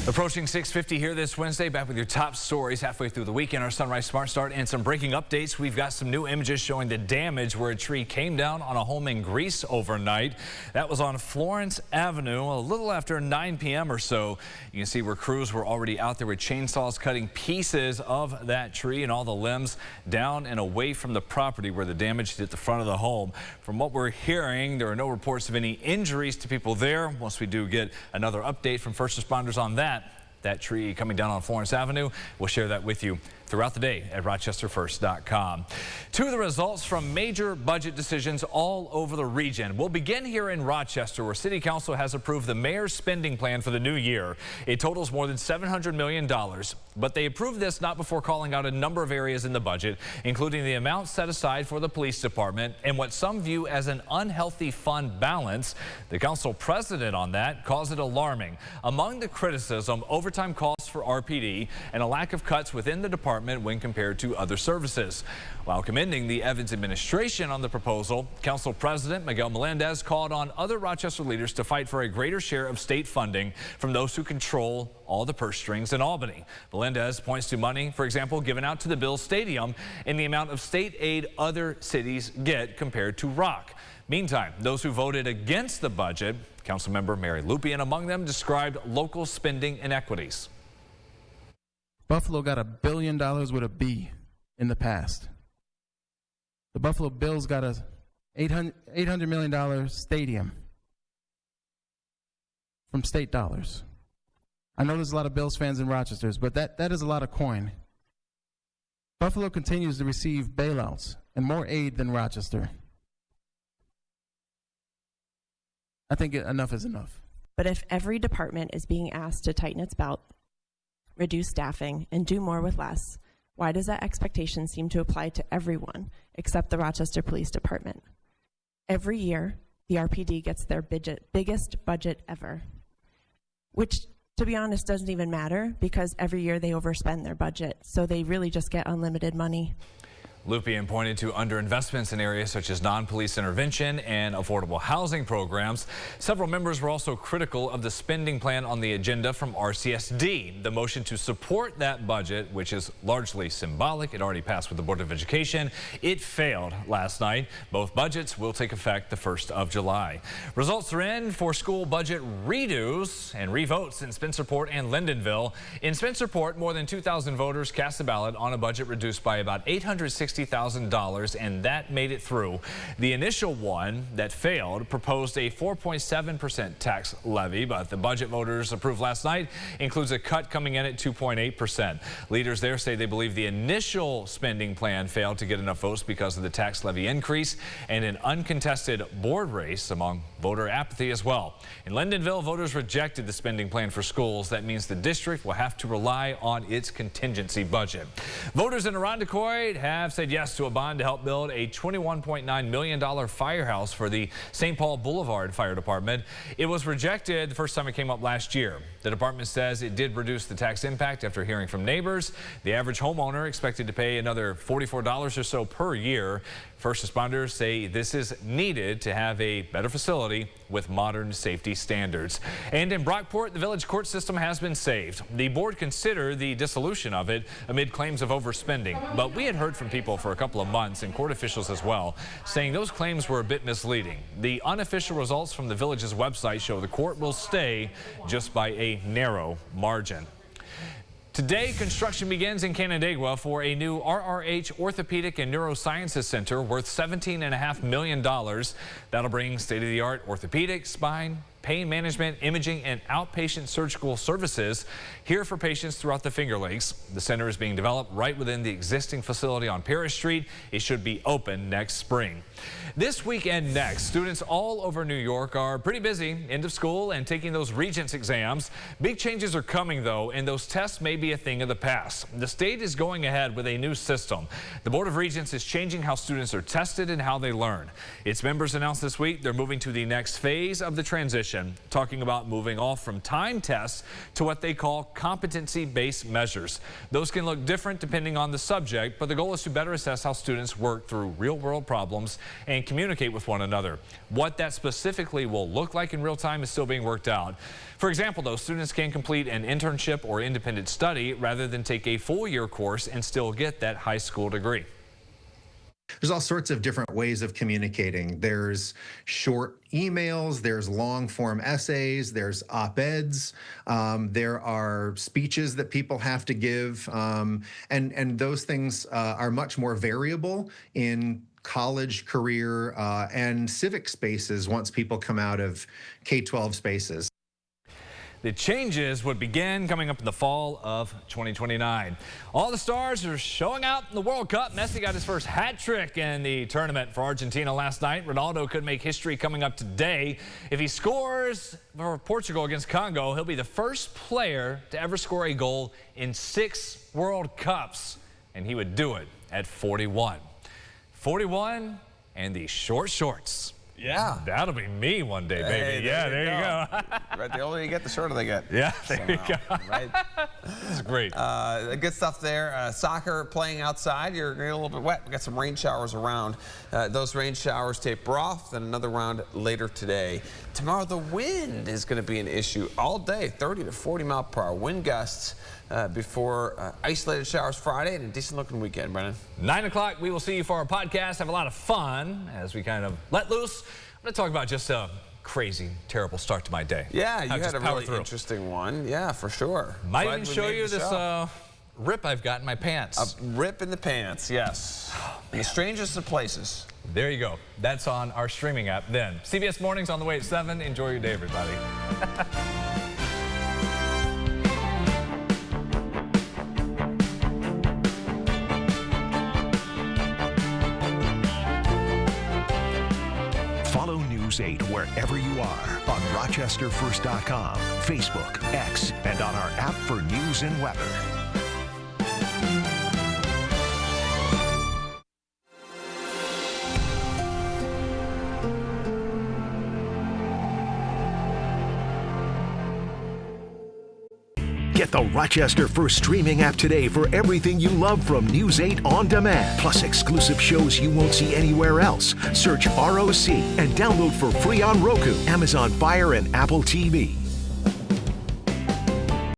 Approaching 6:50 here this Wednesday, back with your top stories halfway through the weekend. Our Sunrise Smart Start and some breaking updates. We've got some new images showing the damage where a tree came down on a home in Greece overnight. That was on Florence Avenue a little after 9 p.m. or so. You can see where crews were already out there with chainsaws cutting pieces of that tree and all the limbs down and away from the property where the damage hit the front of the home. From what we're hearing, there are no reports of any injuries to people there. Once we do get another update from first responders on that tree coming down on Florence Avenue, we'll share that with you throughout the day at rochesterfirst.com. Two of the results from major budget decisions all over the region. We'll begin here in Rochester, where City Council has approved the mayor's spending plan for the new year. It totals more than $700 million, but they approved this not before calling out a number of areas in the budget, including the amount set aside for the police department and what some view as an unhealthy fund balance. The council president on that calls it alarming. Among the criticism, overtime costs for RPD and a lack of cuts within the department when compared to other services. While commending the Evans administration on the proposal, Council President Miguel Melendez called on other Rochester leaders to fight for a greater share of state funding from those who control all the purse strings in Albany. Melendez points to money, for example, given out to the Bills Stadium and the amount of state aid other cities get compared to Rock. Meantime, those who voted against the budget, Councilmember Mary Lupien among them, described local spending inequities. Buffalo got $1 billion with a B in the past. The Buffalo Bills got a $800 million stadium from state dollars. I know there's a lot of Bills fans in Rochester, but that is a lot of coin. Buffalo continues to receive bailouts and more aid than Rochester. I think enough is enough. But if every department is being asked to tighten its belt, reduce staffing, and do more with less, why does that expectation seem to apply to everyone except the Rochester Police Department? Every year, the RPD gets their biggest budget ever, which, to be honest, doesn't even matter because every year they overspend their budget, so they really just get unlimited money. Lupien pointed to underinvestments in areas such as non-police intervention and affordable housing programs. Several members were also critical of the spending plan on the agenda from RCSD. The motion to support that budget, which is largely symbolic, it already passed with the Board of Education. It failed last night. Both budgets will take effect the 1st of July. Results are in for school budget redos and revotes in Spencerport and Lindenville. In Spencerport, more than 2,000 voters cast a ballot on a budget reduced by about $860,000, and that made it through. The initial one that failed proposed a 4.7% tax levy, but the budget voters approved last night includes a cut coming in at 2.8%. Leaders there say they believe the initial spending plan failed to get enough votes because of the tax levy increase and an uncontested board race among voter apathy as well. In Lindenville, voters rejected the spending plan for schools. That means the district will have to rely on its contingency budget. Voters in Irondequoit have said yes to a bond to help build a $21.9 million firehouse for the St. Paul Boulevard Fire Department. It was rejected the first time it came up last year. The department says it did reduce the tax impact after hearing from neighbors. The average homeowner expected to pay another $44 or so per year. First responders say this is needed to have a better facility with modern safety standards. And in Brockport, the village court system has been saved. The board considered the dissolution of it amid claims of overspending. But we had heard from people for a couple of months, and court officials as well, saying those claims were a bit misleading. The unofficial results from the village's website show the court will stay just by a narrow margin. Today, construction begins in Canandaigua for a new RRH Orthopedic and Neurosciences Center worth $17.5 million. That'll bring state-of-the-art orthopedic, spine, pain management, imaging, and outpatient surgical services here for patients throughout the Finger Lakes. The center is being developed right within the existing facility on Paris Street. It should be open next spring. This weekend next, students all over New York are pretty busy, end of school and taking those Regents exams. Big changes are coming, though, and those tests may be a thing of the past. The state is going ahead with a new system. The Board of Regents is changing how students are tested and how they learn. Its members announced this week they're moving to the next phase of the transition. coalition, talking about moving off from time tests to what they call competency-based measures. Those can look different depending on the subject, but the goal is to better assess how students work through real-world problems and communicate with one another. What that specifically will look like in real time is still being worked out. For example, though, students can complete an internship or independent study rather than take a full-year course and still get that high school degree. There's all sorts of different ways of communicating. There's short emails, there's long form essays, there's op-eds, there are speeches that people have to give, and those things are much more variable in college, career, and civic spaces once people come out of K-12 spaces. The changes would begin coming up in the fall of 2029. All the stars are showing out in the World Cup. Messi got his first hat trick in the tournament for Argentina last night. Ronaldo could make history coming up today. If he scores for Portugal against Congo, he'll be the first player to ever score a goal in 6 World Cups. And he would do it at 41. 41 and the short shorts. Yeah. That'll be me one day, baby. Hey, yeah, there you go. Right, the older you get, the shorter they get. Yeah, there you go. Right? This is great. Good stuff there. Soccer playing outside. You're getting a little bit wet. We got some rain showers around. Those rain showers taper off, then another round later today. Tomorrow, the wind is going to be an issue all day. 30 to 40 mile per hour wind gusts before isolated showers Friday and a decent looking weekend, Brennan. 9 o'clock, we will see you for our podcast. Have a lot of fun as we kind of let loose. I'm going to talk about just a crazy, terrible start to my day. Yeah, you had a really through. Interesting one. Yeah, for sure. Might even show you this rip I've got in my pants. A rip in the pants, yes. In the strangest of places. There you go. That's on our streaming app then. CBS Mornings on the way at 7. Enjoy your day, everybody. Follow News 8 wherever you are on RochesterFirst.com, Facebook, X, and on our app for news and weather. Get the Rochester First streaming app today for everything you love from News 8 on demand. Plus exclusive shows you won't see anywhere else. Search ROC and download for free on Roku, Amazon Fire, and Apple TV.